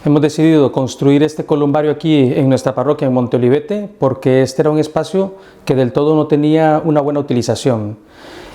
Hemos decidido construir este columbario aquí en nuestra parroquia en Monte Olivete porque este era un espacio que del todo no tenía una buena utilización.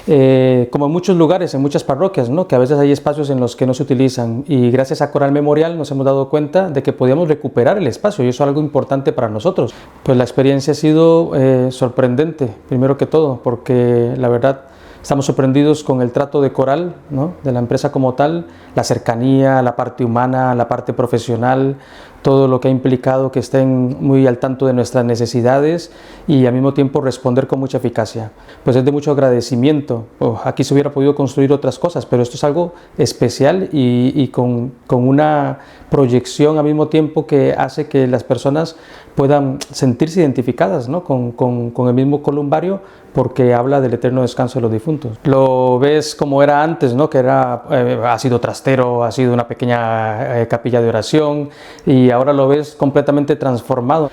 Como en muchos lugares, en muchas parroquias, ¿no? Que a veces hay espacios en los que no se utilizan, y gracias a Coral Memorial nos hemos dado cuenta de que podíamos recuperar el espacio, y eso es algo importante para nosotros. Pues la experiencia ha sido sorprendente, primero que todo, porque la verdad estamos sorprendidos con el trato de Coral, ¿no? De la empresa como tal, la cercanía, la parte humana, la parte profesional, todo lo que ha implicado que estén muy al tanto de nuestras necesidades y al mismo tiempo responder con mucha eficacia. Pues es de mucho agradecimiento. Aquí se hubiera podido construir otras cosas, pero esto es algo especial y con una proyección al mismo tiempo que hace que las personas puedan sentirse identificadas, ¿no? con el mismo columbario, porque habla del eterno descanso de los difuntos. Lo ves como era antes, ¿no? Que ha sido trastero, ha sido una pequeña capilla de oración, y ahora lo ves completamente transformado.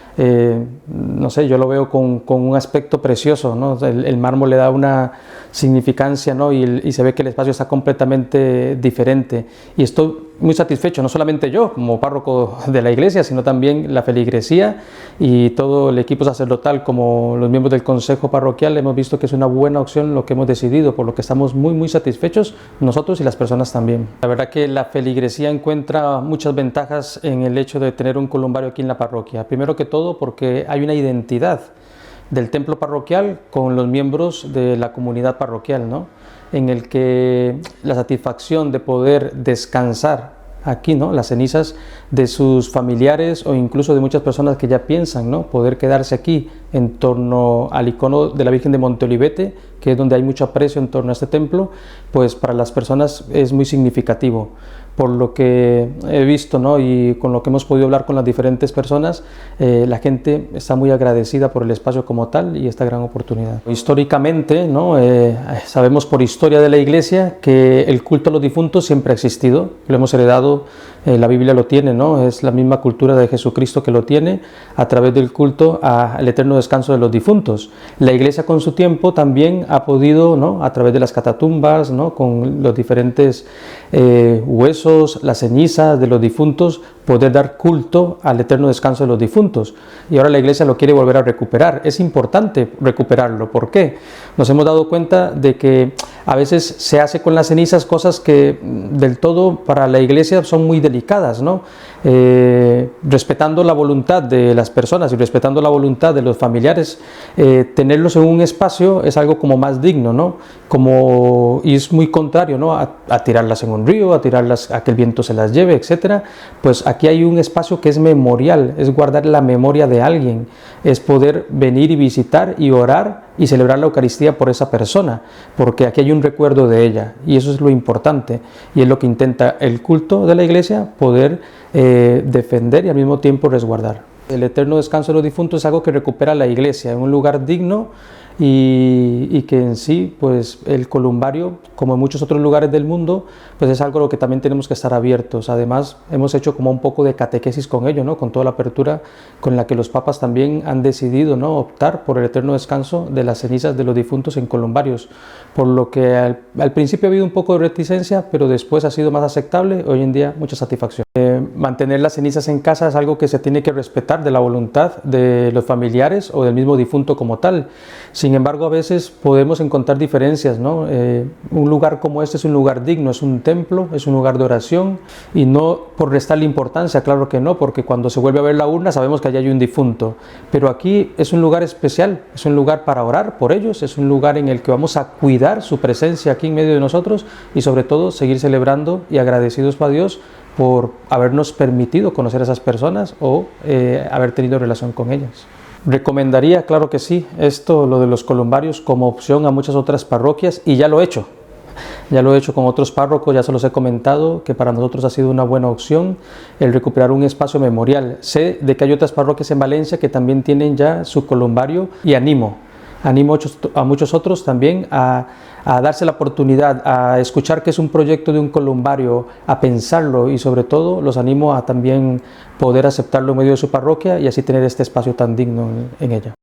No sé, yo lo veo con un aspecto precioso, ¿no? El mármol le da una significancia, ¿no? Y se ve que el espacio está completamente diferente, y estoy muy satisfecho, no solamente yo como párroco de la iglesia, sino también la feligresía y todo el equipo sacerdotal, como los miembros del consejo parroquial. Hemos visto que es una buena opción lo que hemos decidido, por lo que estamos muy satisfechos nosotros y las personas también. La verdad que la feligresía encuentra muchas ventajas en el hecho de tener un columbario aquí en la parroquia. Primero que todo porque hay una identidad del templo parroquial con los miembros de la comunidad parroquial, ¿no? En el que la satisfacción de poder descansar aquí, ¿no? Las cenizas de sus familiares o incluso de muchas personas que ya piensan, ¿no? Poder quedarse aquí en torno al icono de la Virgen de Monte Olivete, que es donde hay mucho aprecio en torno a este templo, pues para las personas es muy significativo. Por lo que he visto, ¿no? Y con lo que hemos podido hablar con las diferentes personas, la gente está muy agradecida por el espacio como tal y esta gran oportunidad. Históricamente, ¿no? Sabemos por historia de la Iglesia que el culto a los difuntos siempre ha existido, lo hemos heredado, la Biblia lo tiene, ¿no? Es la misma cultura de Jesucristo que lo tiene a través del culto al eterno descanso de los difuntos. La Iglesia con su tiempo también ha podido, ¿no? A través de las catatumbas, ¿no? Con los diferentes huesos, las cenizas de los difuntos, poder dar culto al eterno descanso de los difuntos, y ahora la Iglesia lo quiere volver a recuperar. Es importante recuperarlo. ¿Por qué? Nos hemos dado cuenta de que a veces se hace con las cenizas cosas que del todo para la Iglesia son muy delicadas, ¿no? Respetando la voluntad de las personas y respetando la voluntad de los familiares, tenerlos en un espacio es algo como más digno, ¿no? Y es muy contrario, ¿no? A tirarlas en un río, a tirarlas a que el viento se las lleve, etcétera. Pues aquí hay un espacio que es memorial, es guardar la memoria de alguien, es poder venir y visitar y orar y celebrar la Eucaristía por esa persona, porque aquí hay un recuerdo de ella, y eso es lo importante, y es lo que intenta el culto de la Iglesia, poder defender y al mismo tiempo resguardar. El eterno descanso de los difuntos es algo que recupera la Iglesia en un lugar digno, y que en sí, pues el columbario, como en muchos otros lugares del mundo, pues es algo a lo que también tenemos que estar abiertos. Además, hemos hecho como un poco de catequesis con ello, ¿no? Con toda la apertura con la que los papas también han decidido, ¿no? Optar por el eterno descanso de las cenizas de los difuntos en columbarios, por lo que al principio ha habido un poco de reticencia, pero después ha sido más aceptable. Hoy en día mucha satisfacción. Mantener las cenizas en casa es algo que se tiene que respetar de la voluntad de los familiares o del mismo difunto como tal. Sin embargo, a veces podemos encontrar diferencias, ¿no? Un lugar como este es un lugar digno, es un templo, es un lugar de oración, y no por restarle importancia, claro que no, porque cuando se vuelve a ver la urna sabemos que allí hay un difunto, pero aquí es un lugar especial, es un lugar para orar por ellos, es un lugar en el que vamos a cuidar su presencia aquí en medio de nosotros, y sobre todo seguir celebrando y agradecidos a Dios por habernos permitido conocer a esas personas o haber tenido relación con ellas. Recomendaría, claro que sí, lo de los columbarios como opción a muchas otras parroquias, y ya lo he hecho. Ya lo he hecho con otros párrocos, ya se los he comentado, que para nosotros ha sido una buena opción el recuperar un espacio memorial. Sé de que hay otras parroquias en Valencia que también tienen ya su columbario, y animo a muchos otros también a darse la oportunidad, a escuchar que es un proyecto de un columbario, a pensarlo, y sobre todo los animo a también poder aceptarlo en medio de su parroquia y así tener este espacio tan digno en ella.